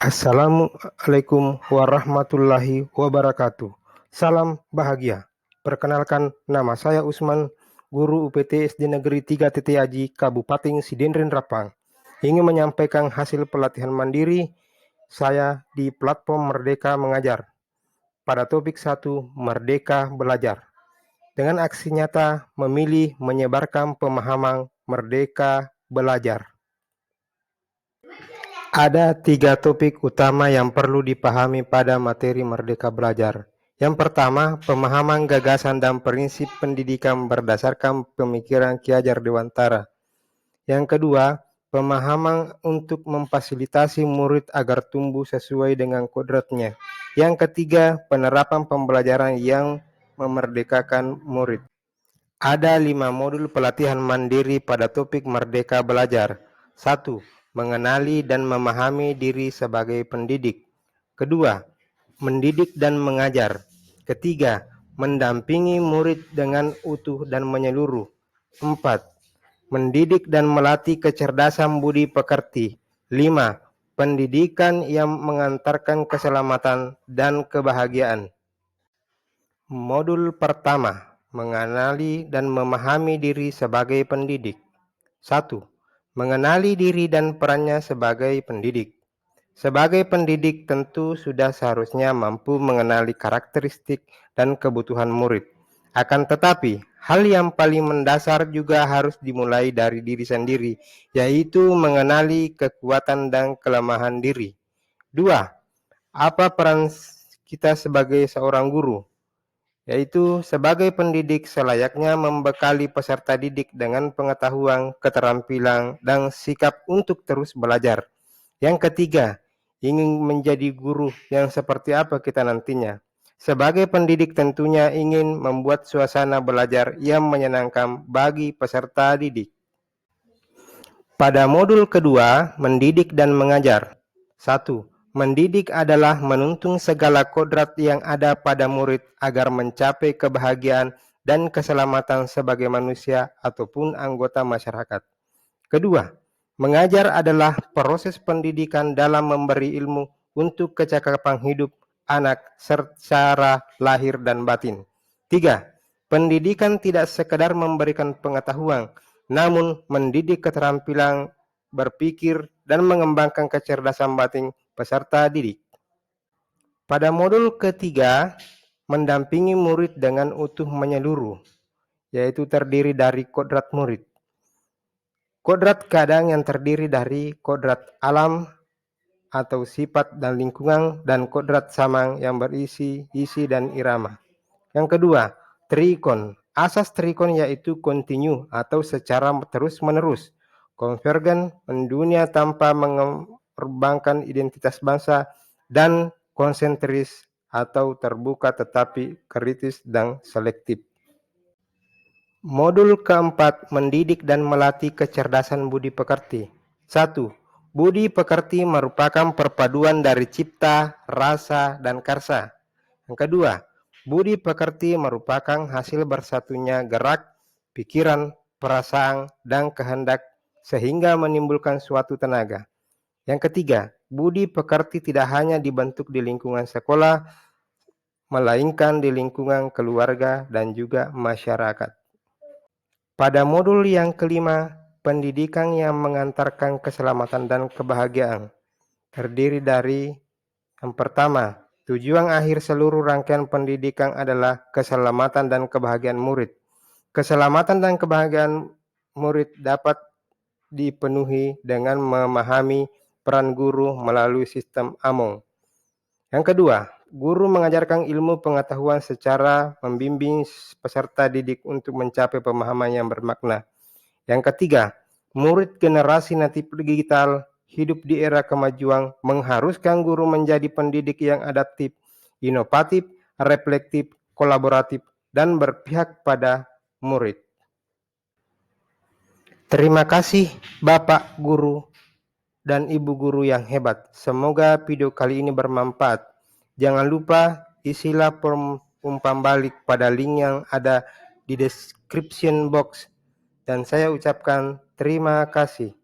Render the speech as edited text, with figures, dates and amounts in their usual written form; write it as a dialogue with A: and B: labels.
A: Assalamualaikum warahmatullahi wabarakatuh. Salam bahagia. Perkenalkan, nama saya Usman, guru UPT SD Negeri 3 Titi Aji, Kabupaten Sidendrin Rapang. Ingin menyampaikan hasil pelatihan mandiri saya di platform Merdeka Mengajar. Pada topik 1, Merdeka Belajar. Dengan aksi nyata memilih menyebarkan pemahaman Merdeka Belajar. Ada 3 topik utama yang perlu dipahami pada materi Merdeka Belajar. Yang pertama, pemahaman gagasan dan prinsip pendidikan berdasarkan pemikiran Ki Hajar Dewantara. Yang kedua, pemahaman untuk memfasilitasi murid agar tumbuh sesuai dengan kodratnya. Yang ketiga, penerapan pembelajaran yang memerdekakan murid. Ada 5 modul pelatihan mandiri pada topik Merdeka Belajar. 1. Mengenali dan memahami diri sebagai pendidik. Kedua, mendidik dan mengajar. Ketiga, mendampingi murid dengan utuh dan menyeluruh. 4. Mendidik dan melatih kecerdasan budi pekerti. 5. Pendidikan yang mengantarkan keselamatan dan kebahagiaan. Modul pertama, mengenali dan memahami diri sebagai pendidik. 1. Mengenali diri dan perannya sebagai pendidik. Sebagai pendidik tentu sudah seharusnya mampu mengenali karakteristik dan kebutuhan murid. Akan tetapi, hal yang paling mendasar juga harus dimulai dari diri sendiri, yaitu mengenali kekuatan dan kelemahan diri. 2. Apa peran kita sebagai seorang guru? Yaitu sebagai pendidik selayaknya membekali peserta didik dengan pengetahuan, keterampilan, dan sikap untuk terus belajar. Yang ketiga, ingin menjadi guru yang seperti apa kita nantinya. Sebagai pendidik tentunya ingin membuat suasana belajar yang menyenangkan bagi peserta didik. Pada modul kedua, mendidik dan mengajar. 1. Mendidik adalah menuntun segala kodrat yang ada pada murid agar mencapai kebahagiaan dan keselamatan sebagai manusia ataupun anggota masyarakat. Kedua, mengajar adalah proses pendidikan dalam memberi ilmu untuk kecakapan hidup anak secara lahir dan batin. 3. Pendidikan tidak sekedar memberikan pengetahuan, namun mendidik keterampilan berpikir dan mengembangkan kecerdasan batin peserta didik. Pada modul ketiga, mendampingi murid dengan utuh menyeluruh, yaitu terdiri dari kodrat murid. Kodrat keadaan yang terdiri dari kodrat alam atau sifat dan lingkungan dan kodrat samang yang berisi isi dan irama. Yang kedua, trikon. Asas trikon yaitu kontinu atau secara terus-menerus, konvergen, mendunia tanpa mengembangkan identitas bangsa, dan konsentris atau terbuka tetapi kritis dan selektif. Modul keempat, mendidik dan melatih kecerdasan budi pekerti. 1. Budi pekerti merupakan perpaduan dari cipta, rasa, dan karsa. Yang kedua, budi pekerti merupakan hasil bersatunya gerak, pikiran, perasaan, dan kehendak sehingga menimbulkan suatu tenaga. Yang ketiga, budi pekerti tidak hanya dibentuk di lingkungan sekolah, melainkan di lingkungan keluarga dan juga masyarakat. Pada modul yang kelima, pendidikan yang mengantarkan keselamatan dan kebahagiaan, terdiri dari yang pertama, tujuan akhir seluruh rangkaian pendidikan adalah keselamatan dan kebahagiaan murid. Keselamatan dan kebahagiaan murid dapat dipenuhi dengan memahami peran guru melalui sistem AMONG. Yang kedua, guru mengajarkan ilmu pengetahuan secara membimbing peserta didik untuk mencapai pemahaman yang bermakna. Yang ketiga, murid generasi natif digital hidup di era kemajuan mengharuskan guru menjadi pendidik yang adaptif, inovatif, reflektif, kolaboratif, dan berpihak pada murid. Terima kasih Bapak Guru dan Ibu Guru yang hebat. Semoga video kali ini bermanfaat. Jangan lupa isilah form umpan balik pada link yang ada di description box. Dan saya ucapkan terima kasih.